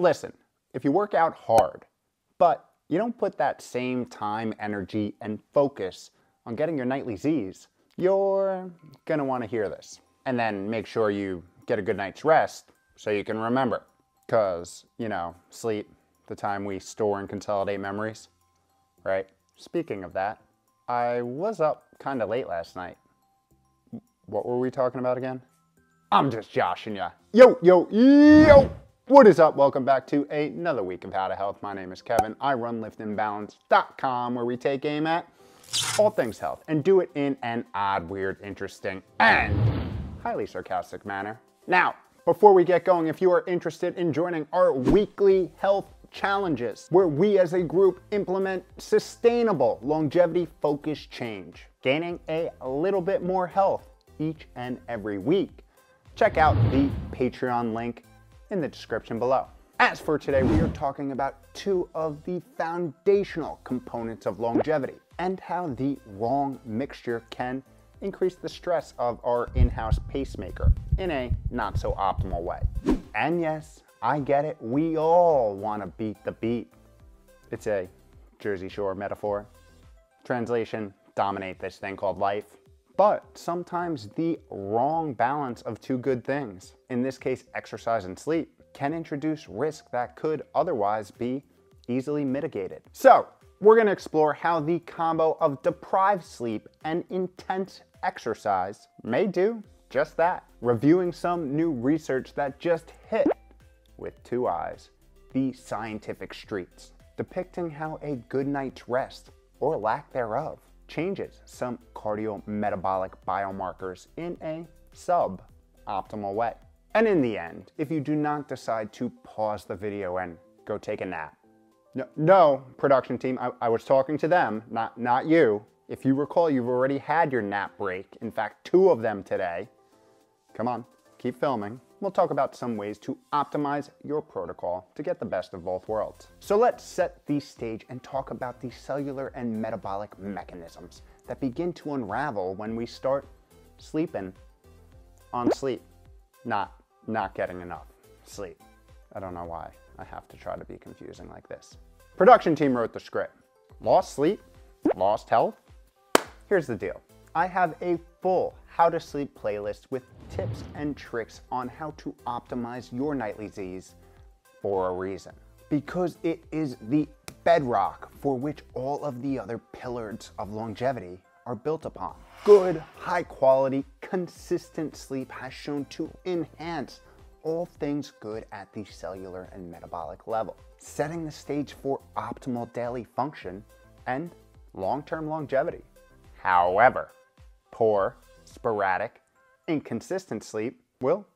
Listen, if you work out hard, but you don't put that same time, energy, and focus on getting your nightly Z's, you're gonna want to hear this. And then make sure you get a good night's rest so you can remember. Because, you know, sleep, the time we store and consolidate memories, right? Speaking of that, I was up kind of late last night. What were we talking about again? I'm just joshing ya. Yo! What is up? Welcome back to another week of How to Health. My name is Kevin. I run liftingbalance.com, where we take aim at all things health and do it in an odd, weird, interesting, and highly sarcastic manner. Now, before we get going, if you are interested in joining our weekly health challenges, where we as a group implement sustainable, longevity-focused change, gaining a little bit more health each and every week, check out the Patreon link in the description below. As for today, we are talking about two of the foundational components of longevity and how the wrong mixture can increase the stress of our in-house pacemaker in a not so optimal way. And yes, I get it, we all want to beat the beat. It's a Jersey Shore metaphor. Translation, dominate this thing called life. But sometimes the wrong balance of two good things, in this case exercise and sleep, can introduce risk that could otherwise be easily mitigated. So, we're going to explore how the combo of deprived sleep and intense exercise may do just that. Reviewing some new research that just hit with two eyes, the scientific streets, depicting how a good night's rest, or lack thereof, changes some cardiometabolic biomarkers in a sub-optimal way. And in the end, if you do not decide to pause the video and go take a nap. No, production team, I was talking to them, not you. If you recall, you've already had your nap break. In fact, 2 of them today. Come on, keep filming. We'll talk about some ways to optimize your protocol to get the best of both worlds. So let's set the stage and talk about the cellular and metabolic mechanisms that begin to unravel when we start sleeping on sleep. Not getting enough sleep. I don't know why I have to try to be confusing like this. Production team wrote the script. Lost sleep? Lost health? Here's the deal. I have a full How to Sleep playlist with tips and tricks on how to optimize your nightly Z's for a reason. Because it is the bedrock for which all of the other pillars of longevity are built upon. Good, high quality, consistent sleep has shown to enhance all things good at the cellular and metabolic level, setting the stage for optimal daily function and long-term longevity. However, poor, sporadic, inconsistent sleep will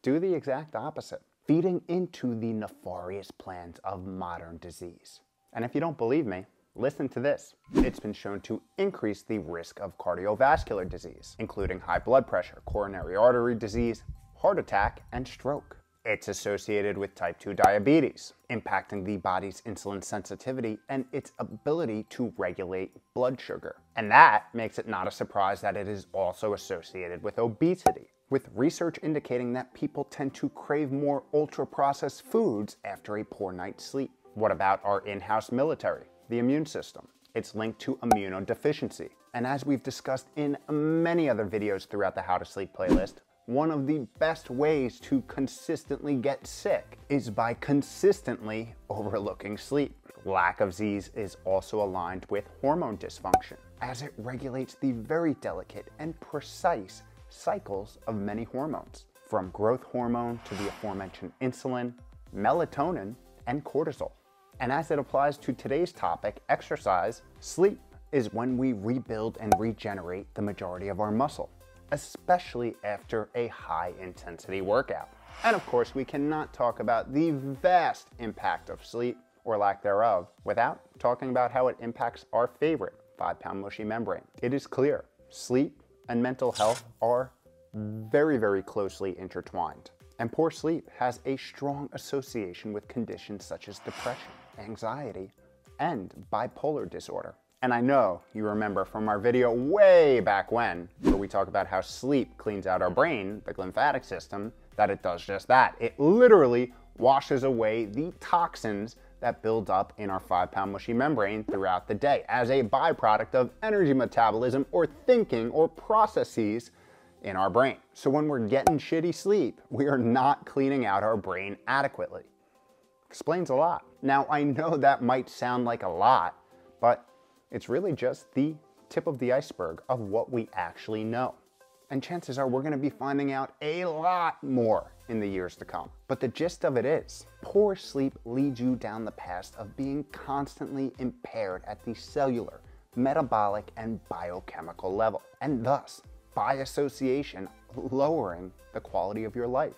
do the exact opposite, feeding into the nefarious plans of modern disease. And if you don't believe me, listen to this. It's been shown to increase the risk of cardiovascular disease, including high blood pressure, coronary artery disease, heart attack, and stroke. It's associated with type 2 diabetes, impacting the body's insulin sensitivity and its ability to regulate blood sugar. And that makes it not a surprise that it is also associated with obesity, with research indicating that people tend to crave more ultra-processed foods after a poor night's sleep. What about our in-house military, the immune system? It's linked to immunodeficiency. And as we've discussed in many other videos throughout the How to Sleep playlist, one of the best ways to consistently get sick is by consistently overlooking sleep. Lack of Z's is also aligned with hormone dysfunction, as it regulates the very delicate and precise cycles of many hormones, from growth hormone to the aforementioned insulin, melatonin, and cortisol. And as it applies to today's topic, exercise, sleep is when we rebuild and regenerate the majority of our muscle, especially after a high-intensity workout. And of course, we cannot talk about the vast impact of sleep, or lack thereof, without talking about how it impacts our favorite 5-pound mushy membrane. It is clear, sleep and mental health are very, very closely intertwined. And poor sleep has a strong association with conditions such as depression, anxiety, and bipolar disorder. And I know you remember from our video way back when, where we talk about how sleep cleans out our brain, the lymphatic system, that it does just that. It literally washes away the toxins that build up in our 5-pound mushy membrane throughout the day as a byproduct of energy metabolism or thinking or processes in our brain. So when we're getting shitty sleep, we are not cleaning out our brain adequately. Explains a lot. Now, I know that might sound like a lot, but it's really just the tip of the iceberg of what we actually know. And chances are we're going to be finding out a lot more in the years to come. But the gist of it is, poor sleep leads you down the path of being constantly impaired at the cellular, metabolic, and biochemical level, and thus, by association, lowering the quality of your life.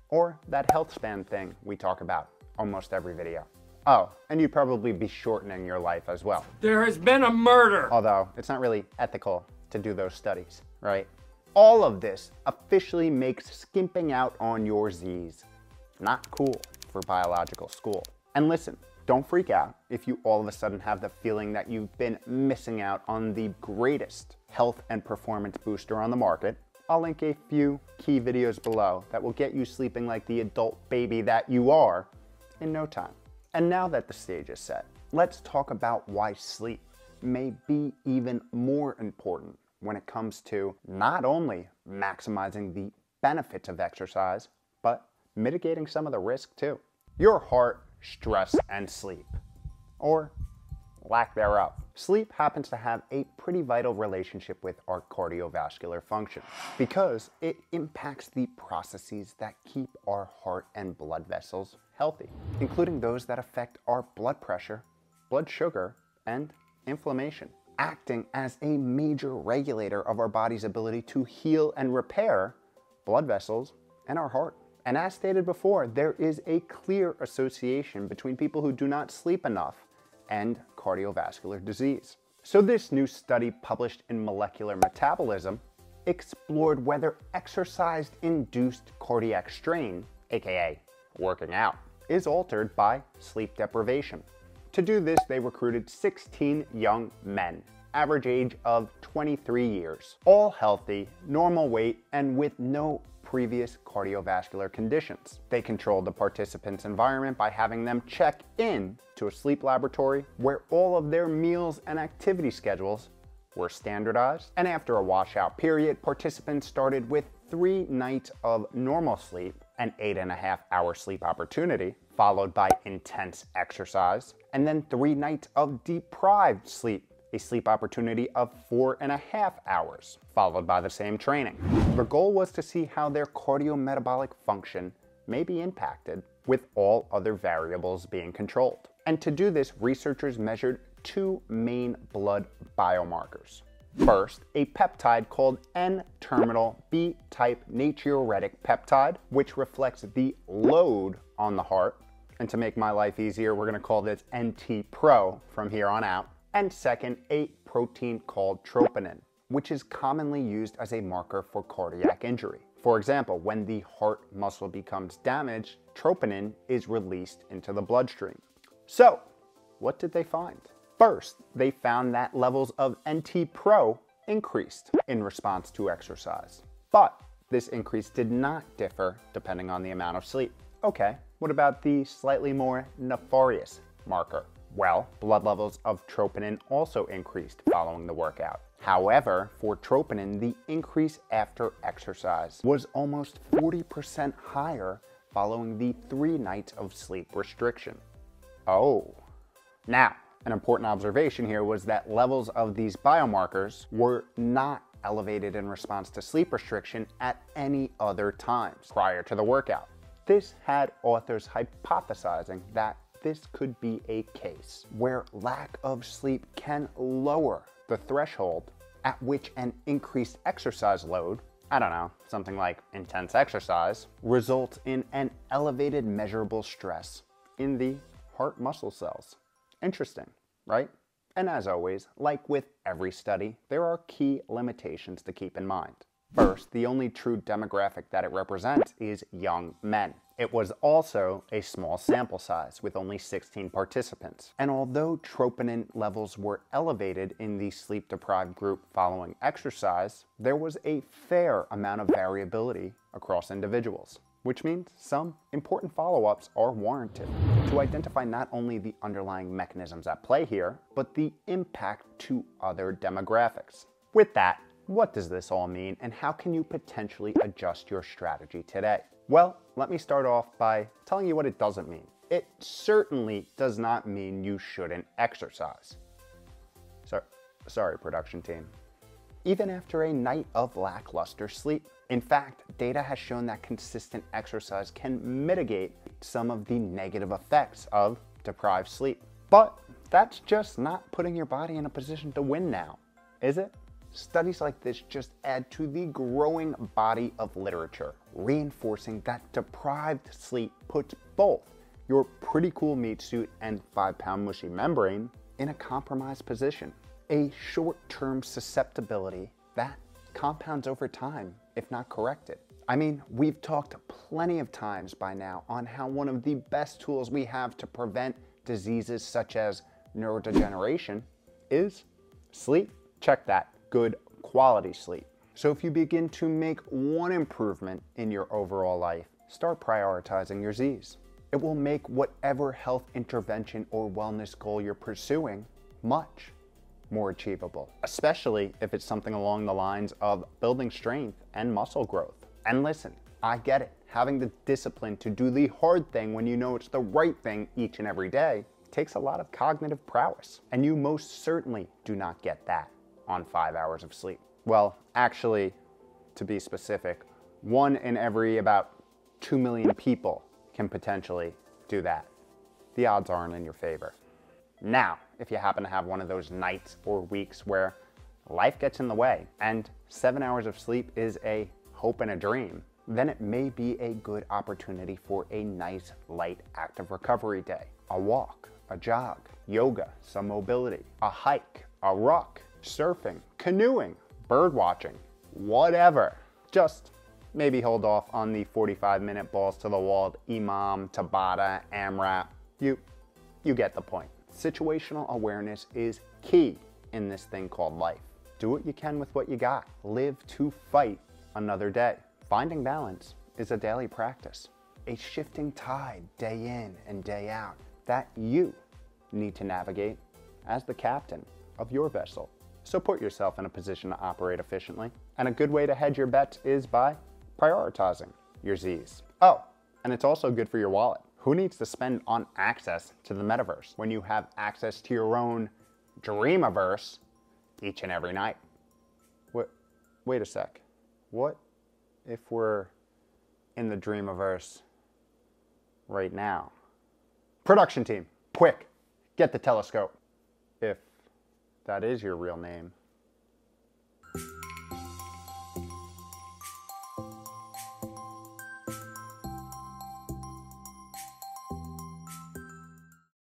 Or that health span thing we talk about almost every video. Oh, and you'd probably be shortening your life as well. There has been a murder! Although, it's not really ethical to do those studies, right? All of this officially makes skimping out on your Z's not cool for biological school. And listen, don't freak out if you all of a sudden have the feeling that you've been missing out on the greatest health and performance booster on the market. I'll link a few key videos below that will get you sleeping like the adult baby that you are in no time. And now that the stage is set, let's talk about why sleep may be even more important when it comes to not only maximizing the benefits of exercise, but mitigating some of the risk too. Your heart, stress, and sleep, or lack thereof. Sleep happens to have a pretty vital relationship with our cardiovascular function because it impacts the processes that keep our heart and blood vessels healthy, including those that affect our blood pressure, blood sugar, and inflammation, acting as a major regulator of our body's ability to heal and repair blood vessels and our heart. And as stated before, there is a clear association between people who do not sleep enough and cardiovascular disease. So this new study published in Molecular Metabolism explored whether exercise-induced cardiac strain, aka working out, is altered by sleep deprivation. To do this, they recruited 16 young men, average age of 23 years, all healthy, normal weight, and with no previous cardiovascular conditions. They controlled the participants' environment by having them check in to a sleep laboratory where all of their meals and activity schedules were standardized. And after a washout period, participants started with 3 nights of normal sleep, an 8.5-hour sleep opportunity, followed by intense exercise, and then 3 nights of deprived sleep, a sleep opportunity of 4.5 hours, followed by the same training. The goal was to see how their cardiometabolic function may be impacted with all other variables being controlled. And to do this, researchers measured 2 main blood biomarkers. First, a peptide called N-terminal B-type natriuretic peptide, which reflects the load on the heart. And to make my life easier, we're going to call this NT-pro from here on out. And second, a protein called troponin, which is commonly used as a marker for cardiac injury. For example, when the heart muscle becomes damaged, troponin is released into the bloodstream. So, what did they find? First, they found that levels of NT-pro increased in response to exercise. But this increase did not differ depending on the amount of sleep. Okay, what about the slightly more nefarious marker? Well, blood levels of troponin also increased following the workout. However, for troponin, the increase after exercise was almost 40% higher following the 3 nights of sleep restriction. Oh. Now, an important observation here was that levels of these biomarkers were not elevated in response to sleep restriction at any other times prior to the workout. This had authors hypothesizing that this could be a case where lack of sleep can lower the threshold at which an increased exercise load, I don't know, something like intense exercise, results in an elevated measurable stress in the heart muscle cells. Interesting, right? And as always, like with every study, there are key limitations to keep in mind. First, the only true demographic that it represents is young men. It was also a small sample size with only 16 participants. And although troponin levels were elevated in the sleep-deprived group following exercise, there was a fair amount of variability across individuals. which means some important follow-ups are warranted to identify not only the underlying mechanisms at play here, but the impact to other demographics. With that, what does this all mean, and how can you potentially adjust your strategy today? Well, let me start off by telling you what it doesn't mean. It certainly does not mean you shouldn't exercise. Sorry, production team. Even after a night of lackluster sleep. In fact, data has shown that consistent exercise can mitigate some of the negative effects of deprived sleep. But that's just not putting your body in a position to win now, is it? Studies like this just add to the growing body of literature, reinforcing that deprived sleep puts both your pretty cool meat suit and 5-pound mushy membrane in a compromised position. A short-term susceptibility that compounds over time if not corrected. I mean, we've talked plenty of times by now on how one of the best tools we have to prevent diseases such as neurodegeneration is sleep. Check that, good quality sleep. So if you begin to make one improvement in your overall life, start prioritizing your Z's. It will make whatever health intervention or wellness goal you're pursuing much more achievable, especially if it's something along the lines of building strength and muscle growth. And listen, I get it. Having the discipline to do the hard thing when you know it's the right thing each and every day takes a lot of cognitive prowess. And you most certainly do not get that on 5 hours of sleep. Well, actually, to be specific, 1 in every about 2 million people can potentially do that. The odds aren't in your favor. Now, if you happen to have one of those nights or weeks where life gets in the way and 7 hours of sleep is a hope and a dream, then it may be a good opportunity for a nice, light, active recovery day. A walk, a jog, yoga, some mobility, a hike, a ruck, surfing, canoeing, bird watching, whatever. Just maybe hold off on the 45-minute balls to the wall, Imam, Tabata, AMRAP. You get the point. Situational awareness is key in this thing called life. Do what you can with what you got. Live to fight another day. Finding balance is a daily practice, a shifting tide day in and day out that you need to navigate as the captain of your vessel. So put yourself in a position to operate efficiently. And a good way to hedge your bets is by prioritizing your Z's. Oh, and it's also good for your wallet. Who needs to spend on access to the metaverse when you have access to your own dreamiverse each and every night? Wait a sec. What if we're in the dreamiverse right now? Production team, quick, get the telescope. If that is your real name.